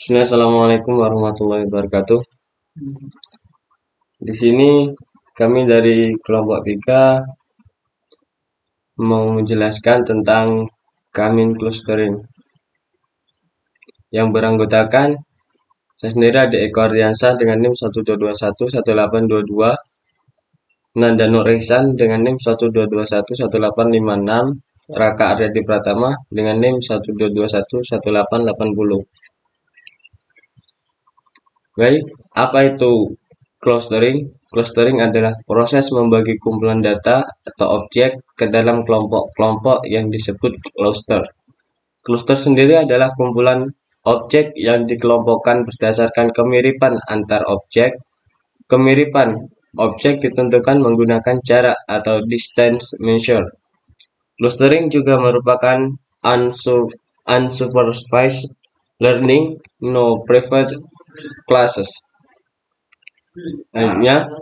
Assalamualaikum warahmatullahi wabarakatuh. Di sini kami dari kelompok 3 mau menjelaskan tentang Kamin clustering yang beranggotakan saya sendiri ada Eko Ardiansah dengan NIM 122211822, Nanda Nur Ihsan dengan NIM 122211856, Raka Aryadi Pratama dengan NIM 122211880. Baik, apa itu clustering? Clustering adalah proses membagi kumpulan data atau objek ke dalam kelompok-kelompok yang disebut cluster. Cluster sendiri adalah kumpulan objek yang dikelompokkan berdasarkan kemiripan antar objek. Kemiripan objek ditentukan menggunakan jarak atau distance measure. Clustering juga merupakan unsupervised learning, no private classes.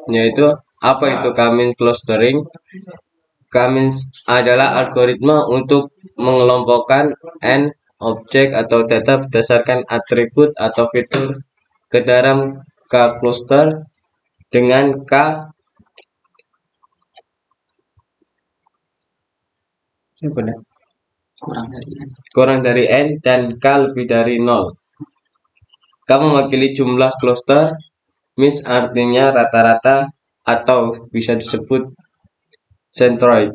Yaitu apa itu Kamin clustering? Kamin adalah algoritma untuk mengelompokkan n objek atau data berdasarkan atribut atau fitur ke dalam k cluster dengan k kurang dari n dan k lebih dari 0. K mewakili jumlah cluster, mis artinya rata-rata atau bisa disebut centroid.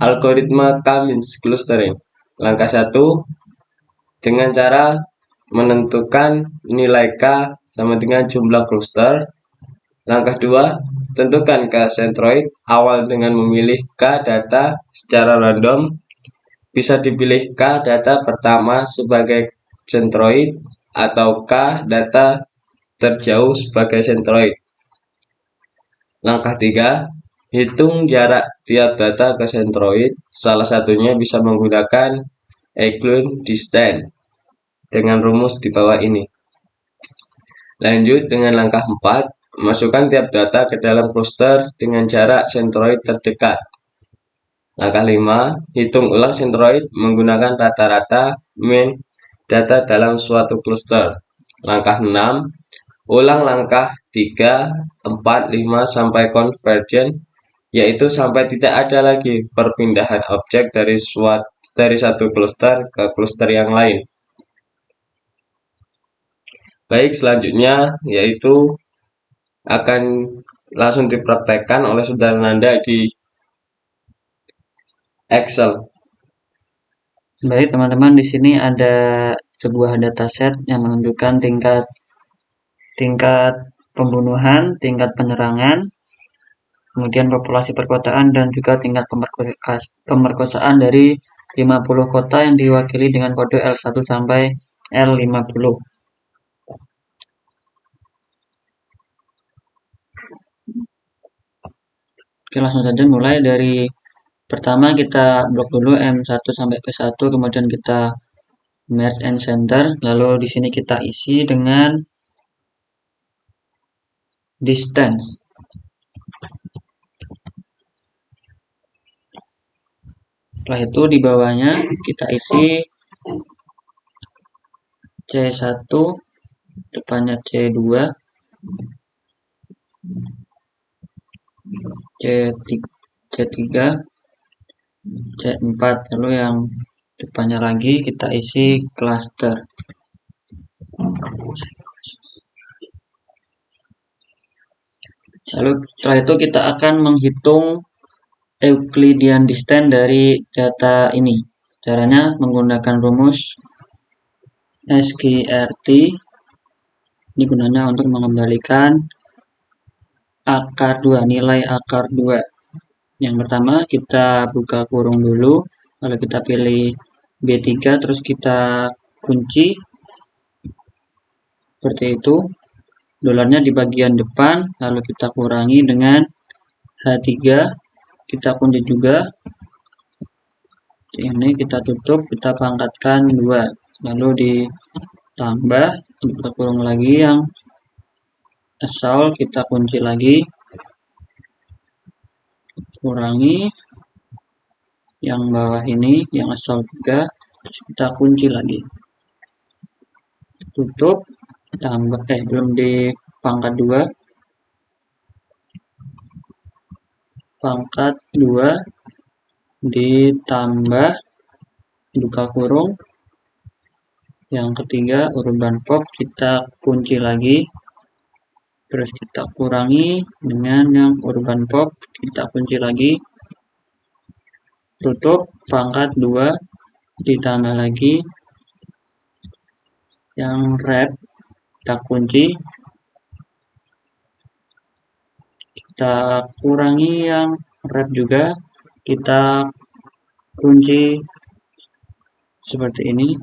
Algoritma Kamin clustering. Langkah 1, dengan cara menentukan nilai K sama dengan jumlah cluster. Langkah 2, tentukan K centroid awal dengan memilih K data secara random. Bisa dipilih K data pertama sebagai centroid atau K data terjauh sebagai centroid. Langkah 3, hitung jarak tiap data ke centroid. Salah satunya bisa menggunakan equilibrium distance dengan rumus di bawah ini. Lanjut dengan langkah 4, masukkan tiap data ke dalam cluster dengan jarak centroid terdekat. Langkah 5, hitung ulang centroid menggunakan rata-rata mean data dalam suatu cluster. Langkah 6, ulang langkah 3, 4, 5 sampai convergence, yaitu sampai tidak ada lagi perpindahan objek dari satu cluster ke cluster yang lain. Baik, selanjutnya yaitu akan langsung dipraktekkan oleh saudara Nanda di Excel. Baik teman-teman, di sini ada sebuah dataset yang menunjukkan tingkat pembunuhan, tingkat penyerangan, kemudian populasi perkotaan dan juga tingkat pemerkosaan dari 50 kota yang diwakili dengan kode L1 sampai L50. Oke, langsung saja mulai dari pertama kita blok dulu M1 sampai P1, kemudian kita merge and center, lalu di sini kita isi dengan distance. Setelah itu di bawahnya kita isi C1, depannya C2, C3, C4, lalu yang depannya lagi kita isi cluster. Lalu setelah itu kita akan menghitung Euclidean distance dari data ini. Caranya menggunakan rumus SQRT. Ini gunanya untuk mengembalikan akar 2, nilai akar 2. Yang pertama kita buka kurung dulu, lalu kita pilih B3, terus kita kunci seperti itu. Dolarnya di bagian depan, lalu kita kurangi dengan H3, kita kunci juga. Ini kita tutup, kita pangkatkan 2, lalu ditambah, buka kurung lagi yang asal, kita kunci lagi, kurangi yang bawah ini, yang asal juga, Terus kita kunci lagi, tutup, tambah belum di pangkat 2, pangkat 2 ditambah buka kurung, yang ketiga urban pop kita kunci lagi, terus kita kurangi dengan yang urban pop, kita kunci lagi, tutup, pangkat 2 ditambah lagi yang red, kita kunci, kita kurangi yang red juga, kita kunci seperti ini,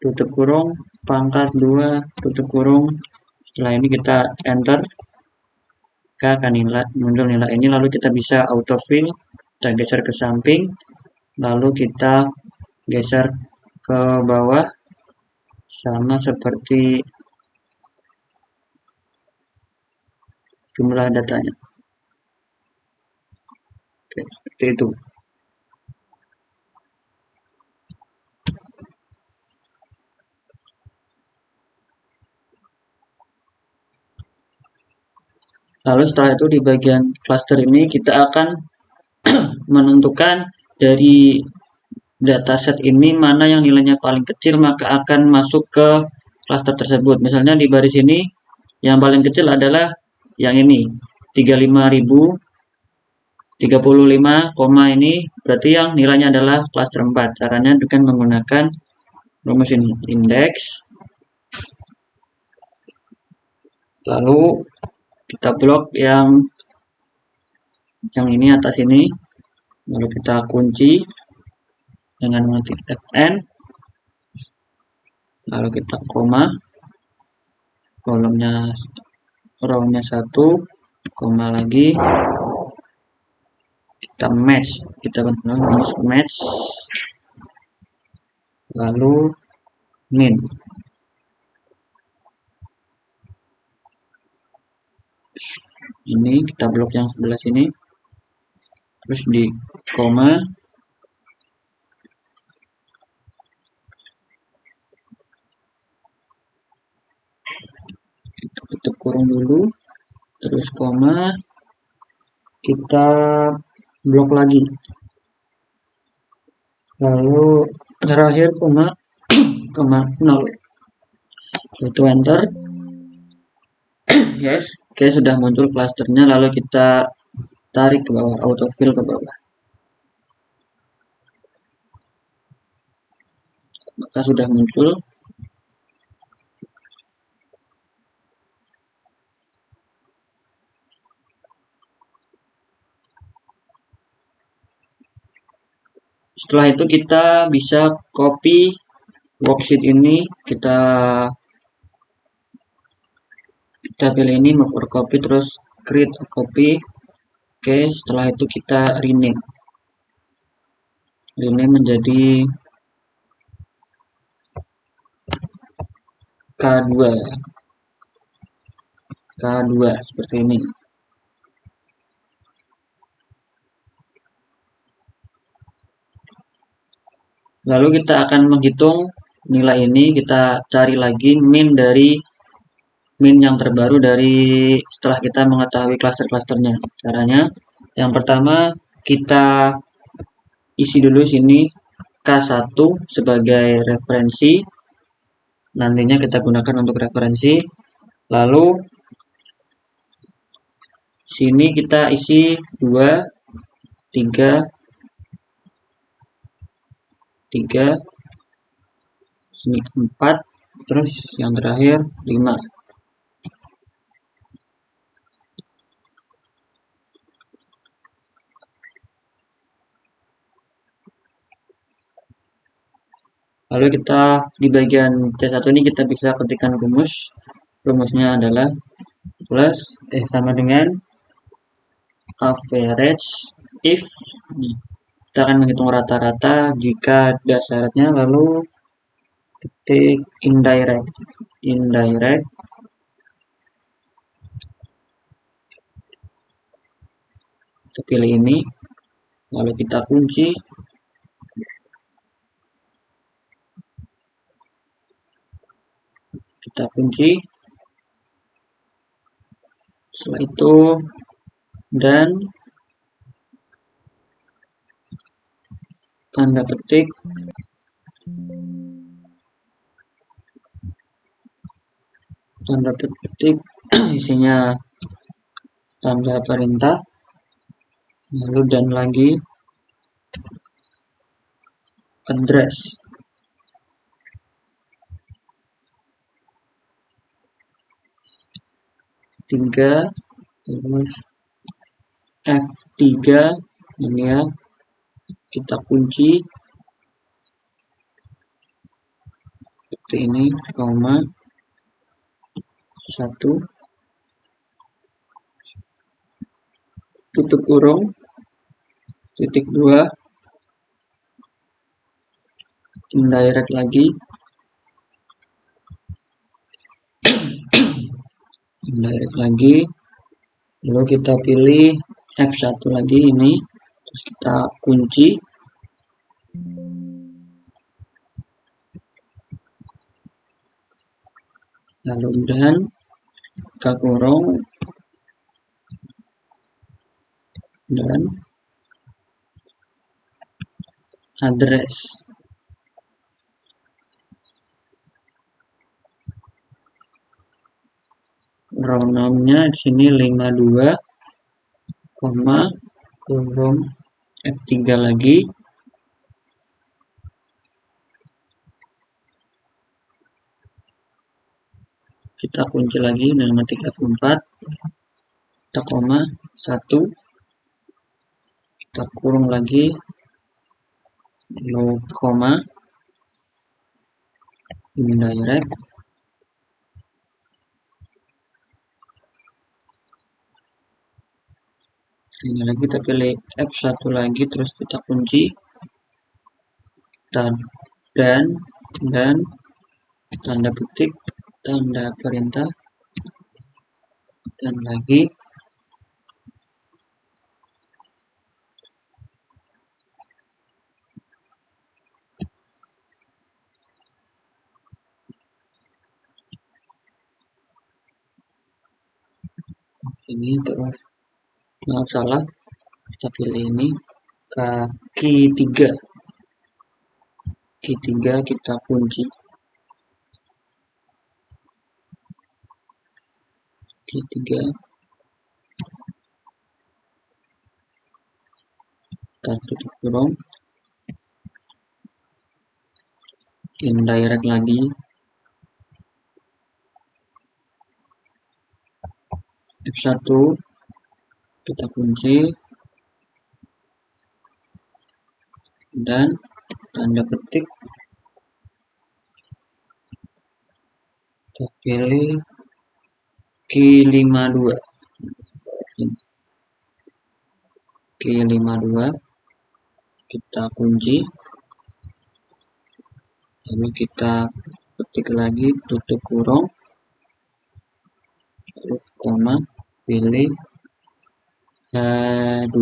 tutup kurung, pangkat 2, tutup kurung. Setelah ini kita enter, maka akan muncul nilai ini, lalu kita bisa autofill, kita geser ke samping, lalu kita geser ke bawah, sama seperti jumlah datanya. Oke, seperti itu. Lalu setelah itu di bagian cluster ini kita akan menentukan dari dataset ini mana yang nilainya paling kecil, maka akan masuk ke cluster tersebut. Misalnya di baris ini yang paling kecil adalah yang ini, 35.035, ini berarti yang nilainya adalah cluster 4. Caranya dengan menggunakan rumus ini, indeks, lalu kita blok yang ini atas ini, lalu kita kunci dengan mengetik Fn, lalu kita koma, kolomnya row-nya 1, koma lagi, kita match, kita rumus match, lalu min. Ini kita blok yang sebelah sini, terus di koma, kita tutup kurung dulu, terus koma, kita blok lagi, lalu terakhir koma, koma 0, itu enter. Yes, oke, sudah muncul klasternya, lalu kita tarik ke bawah, autofill ke bawah, maka sudah muncul. Setelah itu kita bisa copy worksheet ini, kita pilih ini, move or copy, terus create a copy. Oke, setelah itu kita rename menjadi K2 seperti ini. Lalu kita akan menghitung nilai ini, kita cari lagi min yang terbaru dari setelah kita mengetahui klaster-klasternya. Caranya, yang pertama kita isi dulu sini K1 sebagai referensi, nantinya kita gunakan untuk referensi. Lalu sini kita isi 2, 3, sini 4, terus yang terakhir 5. Lalu kita di bagian C1 ini kita bisa ketikkan rumusnya adalah plus sama dengan average if, kita akan menghitung rata-rata jika ada syaratnya, lalu ketik indirect, kita pilih ini, lalu kita kunci, kita kunci. Setelah itu dan tanda petik isinya tanda perintah, lalu dan lagi address. Tiga, terus F3 ini ya, kita kunci seperti ini, koma 1, tutup kurung, titik 2, indirect lagi, lalu kita pilih F1 lagi ini, terus kita kunci, lalu dan buka kurung, dan address. Row-nya di sini 52, kurung F3 lagi, kita kunci lagi dengan mengetik F4, kita koma 1, kita kurung lagi, lalu koma, indirect, ini lagi kita pilih F1 lagi, terus kita kunci, dan tanda petik, tanda perintah, dan lagi ini, terus nggak salah, kita pilih ini key 3, kita kunci, key 3, kita tutup kurung, indirect lagi, F1 kita kunci, dan tanda petik kita pilih key 52, kita kunci, lalu kita ketik lagi, tutup kurung, lalu koma, pilih H2,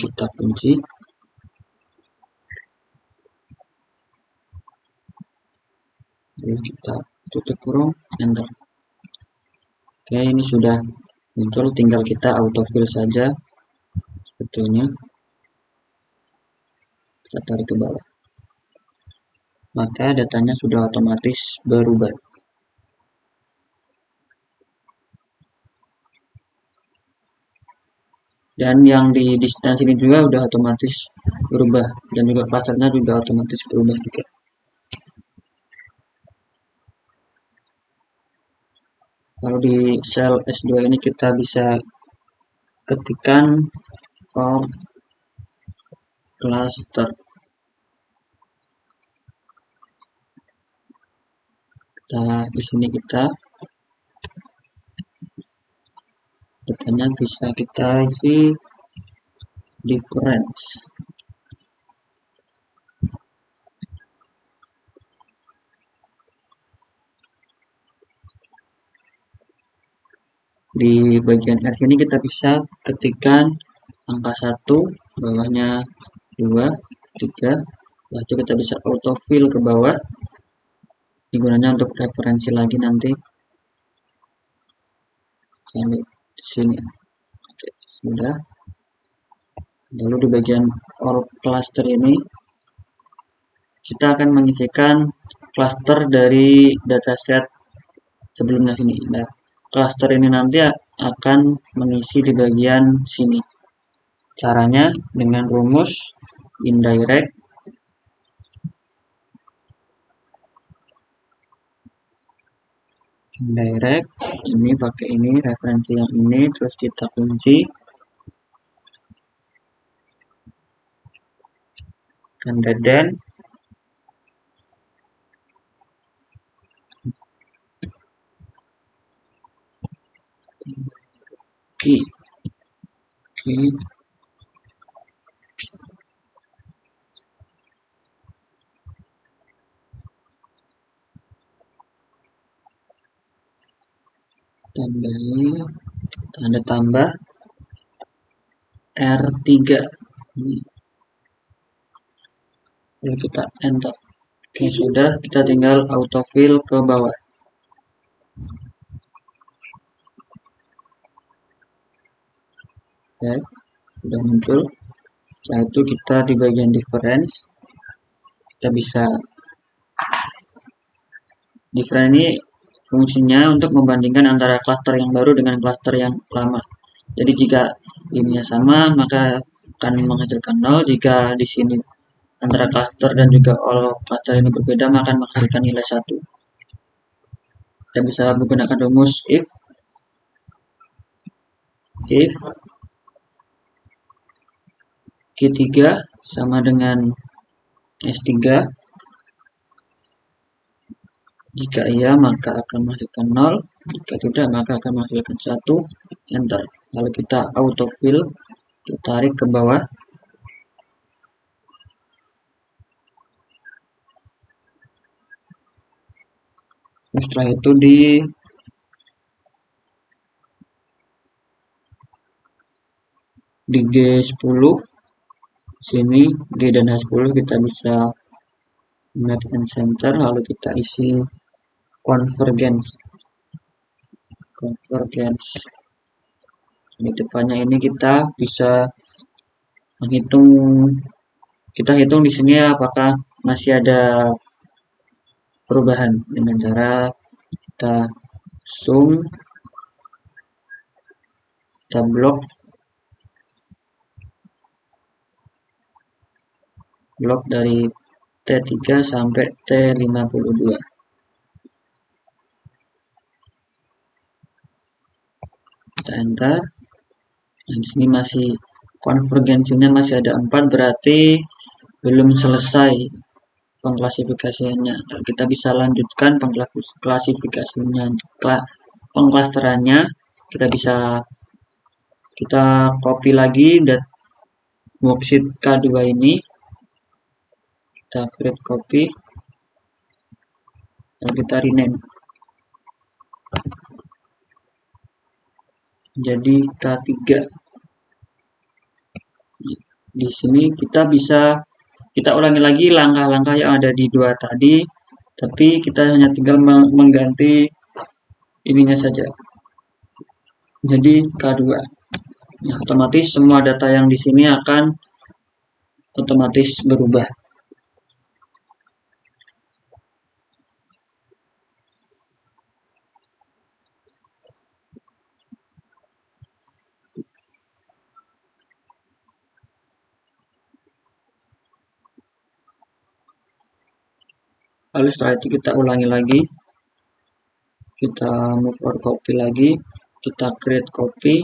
kita kunci, lalu kita tutup kurung, enter. Oke, ini sudah muncul, tinggal kita autofill saja seperti ini, kita tarik ke bawah, maka datanya sudah otomatis berubah. Dan yang di distance ini juga udah otomatis berubah, dan juga clusternya juga otomatis berubah juga. Kalau di sel S2 ini kita bisa ketikkan for cluster. Di sini kita datanya bisa kita isi difference. Di bagian R ini kita bisa ketikkan angka 1, bawahnya 2, 3, Setelah itu kita bisa autofill ke bawah. Ini gunanya untuk referensi lagi nanti. Sampai di sini. Oke, sudah. Lalu di bagian all cluster ini kita akan mengisikan cluster dari dataset sebelumnya sini. Nah, cluster ini nanti akan mengisi di bagian sini. Caranya dengan rumus indirect ini pakai ini referensi yang ini, terus kita kunci dan key tambahi tanda tambah R3. Lalu kita enter. Oke, sudah, kita tinggal autofill ke bawah. Oke, sudah muncul. Setelah itu kita di bagian difference, kita bisa difference ini fungsinya untuk membandingkan antara cluster yang baru dengan cluster yang lama. Jadi jika ininya sama, maka akan menghasilkan 0. Jika di sini antara cluster dan juga all cluster ini berbeda, maka akan menghasilkan nilai 1. Kita bisa menggunakan rumus if Q3 sama dengan S3. Jika iya, maka akan menghasilkan 0. Jika tidak, maka akan menghasilkan 1. Enter. Lalu kita autofill, kita tarik ke bawah. Setelah itu di G10 sini, G dan H10 kita bisa match and center, lalu kita isi convergence. Di depannya ini kita bisa menghitung, kita hitung di sini apakah masih ada perubahan dengan cara kita zoom, kita blok dari T3 sampai T52. Kita enter. Nah, di sini masih konvergensinya masih ada 4, berarti belum selesai pengklasifikasiannya. Kita bisa lanjutkan pengklasifikasinya, pengklasterannya. Kita copy lagi dan worksheet K2 ini, kita create copy dan kita rename jadi K3. Di sini kita ulangi lagi langkah-langkah yang ada di 2 tadi, tapi kita hanya tinggal mengganti ininya saja. Jadi K2. Nah, otomatis semua data yang di sini akan otomatis berubah. Lalu setelah itu kita ulangi lagi, kita move or copy lagi, kita create copy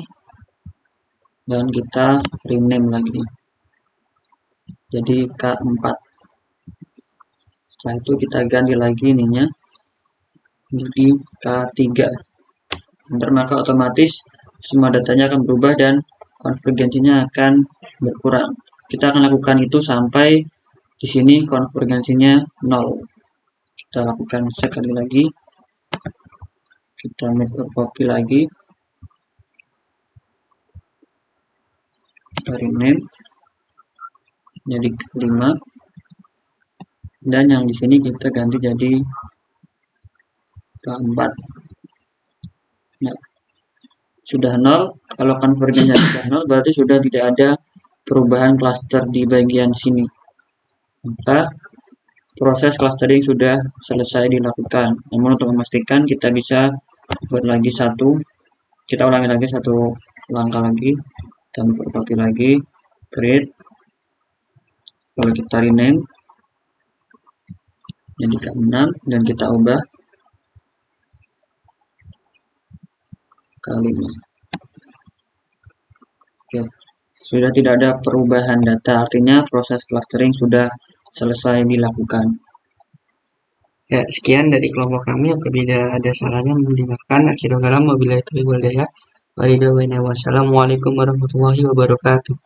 dan kita rename lagi jadi K4. Setelah itu kita ganti lagi ininya jadi K3. Nanti maka otomatis semua datanya akan berubah dan konvergensinya akan berkurang. Kita akan lakukan itu sampai di sini konvergensinya 0. Kita lakukan sekali lagi, kita move or copy lagi, kita rename jadi 5. dan yang di sini kita ganti jadi K4. Nah, sudah 0. Kalau konvergennya sudah 0 berarti sudah tidak ada perubahan klaster di bagian sini. Maka proses clustering sudah selesai dilakukan. Namun untuk memastikan kita bisa buat lagi kita ulangi lagi satu langkah lagi, kita copy lagi, create, lalu kita rename jadi K6 dan kita ubah K5. Oke, sudah tidak ada perubahan data, artinya proses clustering sudah selesai dilakukan. Ya, sekian dari kelompok kami. Apabila ada salahnya mohon dimaafkan. Akhirul kalam, wabillahi taufiq wal hidayah. Wassalamualaikum warahmatullahi wabarakatuh.